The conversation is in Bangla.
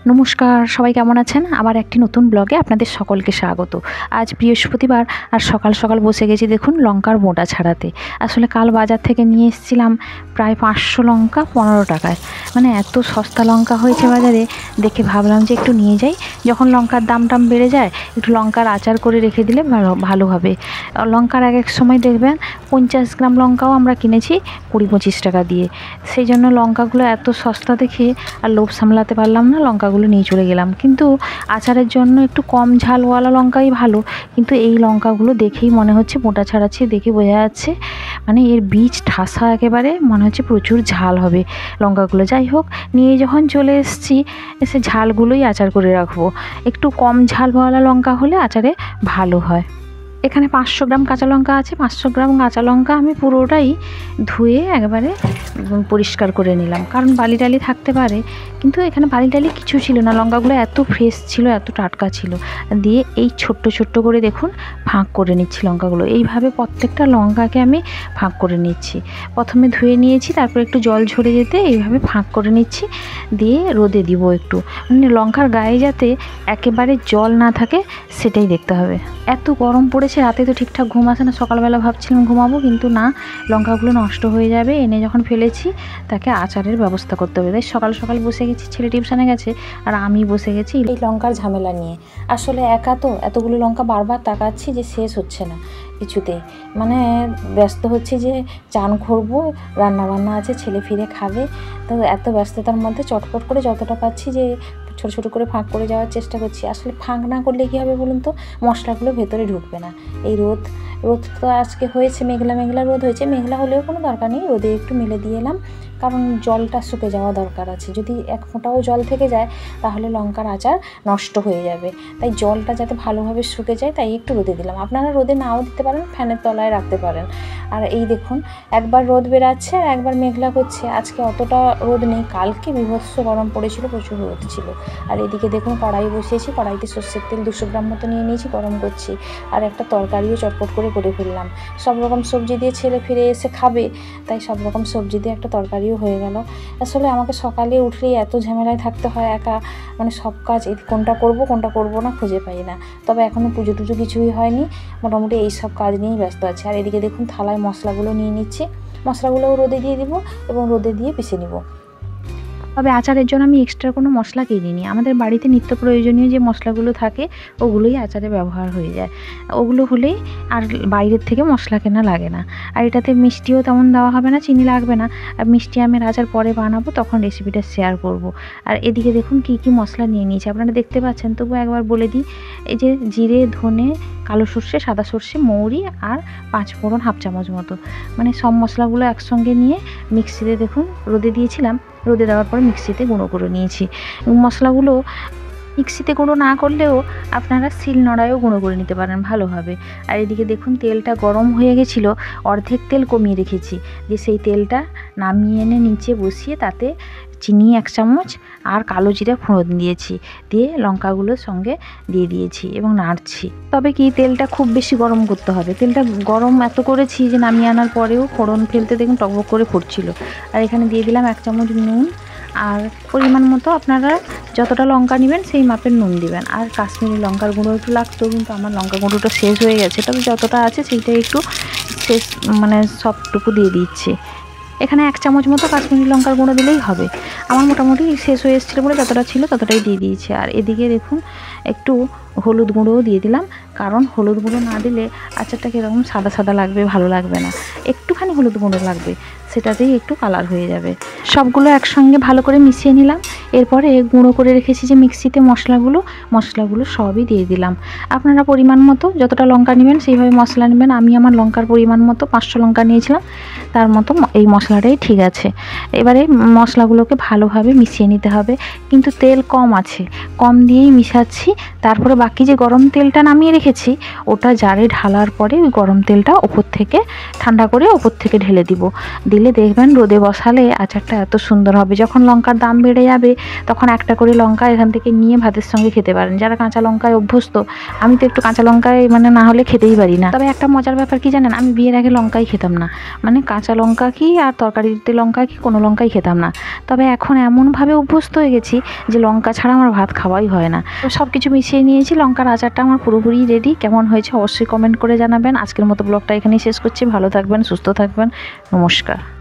নমস্কার, সবাই কেমন আছেন? আবার একটি নতুন ব্লগে আপনাদের সকলকে স্বাগত। আজ বৃহস্পতিবার আর সকাল সকাল বসে গেছি দেখুন লঙ্কার বোঁটা ছাড়াতে। আসলে কাল বাজার থেকে নিয়ে এসেছিলাম প্রায় 500 লঙ্কা 15 টাকায়। মানে এত সস্তা লঙ্কা হয়েছে বাজারে, দেখে ভাবলাম যে একটু নিয়ে যাই। যখন লঙ্কার দাম বেড়ে যায় একটু লঙ্কার আচার করে রেখে দিলে ভালো হবে। লঙ্কার এক সময় দেখবেন 50 গ্রাম লঙ্কাও আমরা কিনেছি 20-25 টাকা দিয়ে। সেই জন্য লঙ্কাগুলো এত সস্তা দেখে আর লোভ সামলাতে পারলাম না, লঙ্কাগুলো নিয়ে চলে গেলাম। কিন্তু আচারের জন্য একটু কম ঝালওয়ালা লঙ্কাই ভালো। কিন্তু এই লঙ্কাগুলো দেখেই মনে হচ্ছে বোঁটা ছাড়াচ্ছে, দেখে বোঝা যাচ্ছে মানে এর বীজ ঠাসা, একেবারে মনে হচ্ছে প্রচুর ঝাল হবে লঙ্কাগুলো। যাই হোক, নিয়ে যখন চলে এসে ঝালগুলোই আচার করে রাখবো। একটু কম ঝালওয়ালা লঙ্কা হলে আচারে ভালো হয়। এখানে 500 গ্রাম কাঁচা লঙ্কা আছে। 500 গ্রাম কাঁচা লঙ্কা আমি পুরোটাই ধুয়ে একবারে পরিষ্কার করে নিলাম, কারণ বালি টালি থাকতে পারে। কিন্তু এখানে বালি টালি কিছু ছিল না, লঙ্কাগুলো এত ফ্রেশ ছিল, এত টাটকা ছিল। দিয়ে এই ছোট্ট করে দেখুন ফাঁক করে নিচ্ছি লঙ্কাগুলো। এইভাবে প্রত্যেকটা লঙ্কাকে আমি ফাঁক করে নিচ্ছি। প্রথমে ধুয়ে নিয়েছি, তারপর একটু জল ঝরে যেতে এইভাবে ফাঁক করে নিচ্ছি। দিয়ে রোদে দিব একটু, মানে লঙ্কার গায়ে যাতে একেবারে জল না থাকে সেটাই দেখতে হবে। এত গরম পড়েছে, রাতে তো ঠিকঠাক ঘুম আসে না। সকালবেলা ভাবছিলাম ঘুমাবো, কিন্তু না, লঙ্কাগুলো নষ্ট হয়ে যাবে। এনে যখন ফেলেছি তাকে আচারের ব্যবস্থা করতে হবে। তাই সকাল সকাল বসে গেছি, ছেলে টিউশনে গেছে আর আমি বসে গেছি এই লঙ্কার ঝামেলা নিয়ে। আসলে একা তো, এতগুলো লঙ্কা বারবার তাকাচ্ছি যে শেষ হচ্ছে না কিছুতেই। মানে ব্যস্ত হচ্ছি যে চান করবো, রান্নাবান্না আছে, ছেলে ফিরে খাবে। তো এত ব্যস্ততার মধ্যে চটপট করে যতটা পাচ্ছি যে ছোটো ছোটো করে ফাঁক করে যাওয়ার চেষ্টা করছি। আসলে ফাঁক না করলে কী হবে বলুন তো, মশলাগুলো ভেতরে ঢুকবে না। এই রোদ তো আজকে হয়েছে, মেঘলা রোদ হয়েছে। মেঘলা হলেও কোনো দরকার নেই, রোদে একটু মেলে দিয়ে এলাম, কারণ জলটা শুকে যাওয়া দরকার আছে। যদি এক ফোঁটাও জল থেকে যায় তাহলে লঙ্কার আচার নষ্ট হয়ে যাবে। তাই জলটা যাতে ভালোভাবে শুকে যায় তাই একটু রোদে দিলাম। আপনারা রোদে নাও দিতে পারেন, ফ্যানের তলায় রাখতে পারেন। আর এই দেখুন, একবার রোদ বেরাচ্ছে আর একবার মেঘলা করছে। আজকে অতটা রোদ নেই, কালকে বীভৎস গরম পড়েছিল, প্রচুর রোদ ছিল। আর এদিকে দেখুন কড়াই বসিয়েছি, কড়াইতে সর্ষের তেল 200 গ্রাম মতো নিয়ে নিয়েছি, গরম করছি। আর একটা তরকারিও চটপট করে ফেললাম। সব রকম সবজি দিয়ে ছেলে ফিরে এসে খাবে, তাই সব রকম সবজি দিয়ে একটা তরকারিও হয়ে গেল। আসলে আমাকে সকালে উঠলেই এত ঝামেলায় থাকতে হয় একা, মানে সব কাজ কোনটা করব না খুঁজে পাই না। তবে এখনও পুজো টুজো কিছুই হয়নি, মোটামুটি এই সব কাজ নিয়েই ব্যস্ত আছে। আর এদিকে দেখুন থালায় মশলাগুলো নিয়ে নিচ্ছি। মশলাগুলোও রোদে দিয়ে দিব এবং রোদে দিয়ে পিষে নিব। তবে আচারের জন্য আমি এক্সট্রা কোনো মশলা কিনিনি। আমাদের বাড়িতে নিত্য প্রয়োজনীয় যে মশলাগুলো থাকে ওগুলোই আচারে ব্যবহার হয়ে যায়। ওগুলো হলেই আর বাইরের থেকে মশলা কেনা লাগে না। আর এটাতে মিষ্টিও তেমন দেওয়া হবে না, চিনি লাগবে না। আর মিষ্টি আমের আচার পরে বানাবো, তখন রেসিপিটা শেয়ার করব। আর এদিকে দেখুন কী মশলা নিয়ে নিয়েছি আপনারা দেখতে পাচ্ছেন, তবু একবার বলে দিই। এই যে জিরে, ধনে, কালো সর্ষে, সাদা সর্ষে, মৌরি আর 5 ফোড়ন 1/2 চামচ মতো, মানে সব মশলাগুলো একসঙ্গে নিয়ে মিক্সিতে দেখুন রোদে দিয়েছিলাম। রোদে দেওয়ার পরে মিক্সিতে গুঁড়ো করে নিয়েছি। মশলাগুলো মিক্সিতে গুঁড়ো না করলেও আপনারা শিলনোড়ায়ও গুঁড়ো করে নিতে পারেন, ভালো হবে। আর এদিকে দেখুন তেলটা গরম হয়ে গেছিলো, অর্ধেক তেল কমিয়ে রেখেছি। দিয়ে সেই তেলটা নামিয়ে এনে নিচে বসিয়ে তাতে চিনি 1 চামচ আর কালো জিরা ফোড়ন দিয়েছি। দিয়ে লঙ্কাগুলোর সঙ্গে দিয়ে দিয়েছি এবং নাড়ছি। তবে কি, তেলটা খুব বেশি গরম করতে হবে। তেলটা গরম এত করেছি যে নামিয়ে আনার পরেও ফোড়ন ফেলতে দেখুন টকবক করে ফুটছিল। আর এখানে দিয়ে দিলাম 1 চামচ নুন, আর পরিমাণ মতো আপনারা যতটা লঙ্কা নেবেন সেই মাপের নুন দিবেন। আর কাশ্মীরি লঙ্কার গুঁড়ো একটু লাগতো, কিন্তু আমার লঙ্কা গুঁড়োটা শেষ হয়ে গেছে। তবে যতটা আছে সেইটাই একটু শেষ, মানে সবটুকু দিয়ে দিচ্ছি। এখানে 1 চামচ মতো কাশ্মীরি লঙ্কার গুঁড়ো দিলেই হবে। আমার মোটামুটি শেষ হয়ে এসেছিলো বলে যতটা ছিল ততটাই দিয়ে দিয়েছি। আর এদিকে দেখুন একটু হলুদ গুঁড়োও দিয়ে দিলাম, কারণ হলুদ গুঁড়ো না দিলে আচারটা কীরকম সাদা সাদা লাগবে, ভালো লাগবে না। একটুখানি হলুদ গুঁড়ো লাগবে, সেটাতেই একটু কালার হয়ে যাবে। সবগুলো একসঙ্গে ভালো করে মিশিয়ে নিলাম। এরপরে গুঁড়ো করে রেখেছি যে মিক্সিতে মশলাগুলো সবই দিয়ে দিলাম। আপনারা পরিমাণ মতো যতটা লঙ্কা নেবেন সেইভাবে মশলা নেবেন। আমি আমার লঙ্কার পরিমাণ মতো 500 লঙ্কা নিয়েছিলাম, তার মতো এই মশলাটাই ঠিক আছে। এবারে মশলাগুলোকে ভালোভাবে মিশিয়ে নিতে হবে, কিন্তু তেল কম আছে, কম দিয়েই মিশাচ্ছি। তারপরে বাকি যে গরম তেলটা নামিয়ে রেখেছি ওটা জারে ঢালার পরে ওই গরম তেলটা ওপর থেকে ঠান্ডা করে ওপর থেকে ঢেলে দিব। দিলে দেখবেন রোদে বসালে আচারটা এত সুন্দর হবে। যখন লঙ্কার দাম বেড়ে যাবে তখন একটা করে লঙ্কা এখান থেকে নিয়ে ভাতের সঙ্গে খেতে পারেন। যারা কাঁচা লঙ্কায় অভ্যস্ত, আমি তো একটু কাঁচা লঙ্কায় না হলে খেতেই পারি না। তবে একটা মজার ব্যাপার কি জানেন, আমি বিয়ের আগে লঙ্কাই খেতাম না, কাঁচা লঙ্কা কি আর তরকারিতে লঙ্কা কি কোনো লঙ্কাই খেতাম না। তবে এখন এমনভাবে অভ্যস্ত হয়ে গেছি যে লঙ্কা ছাড়া আমার ভাত খাওয়াই হয় না। তো সব কিছু মিশিয়ে নিয়েছি, লঙ্কার আচারটা আমার পুরোপুরি রেডি। কেমন হয়েছে অবশ্যই কমেন্ট করে জানাবেন। আজকের মতো ব্লগটা এখানেই শেষ করছি। ভালো থাকবেন, সুস্থ থাকবেন, নমস্কার।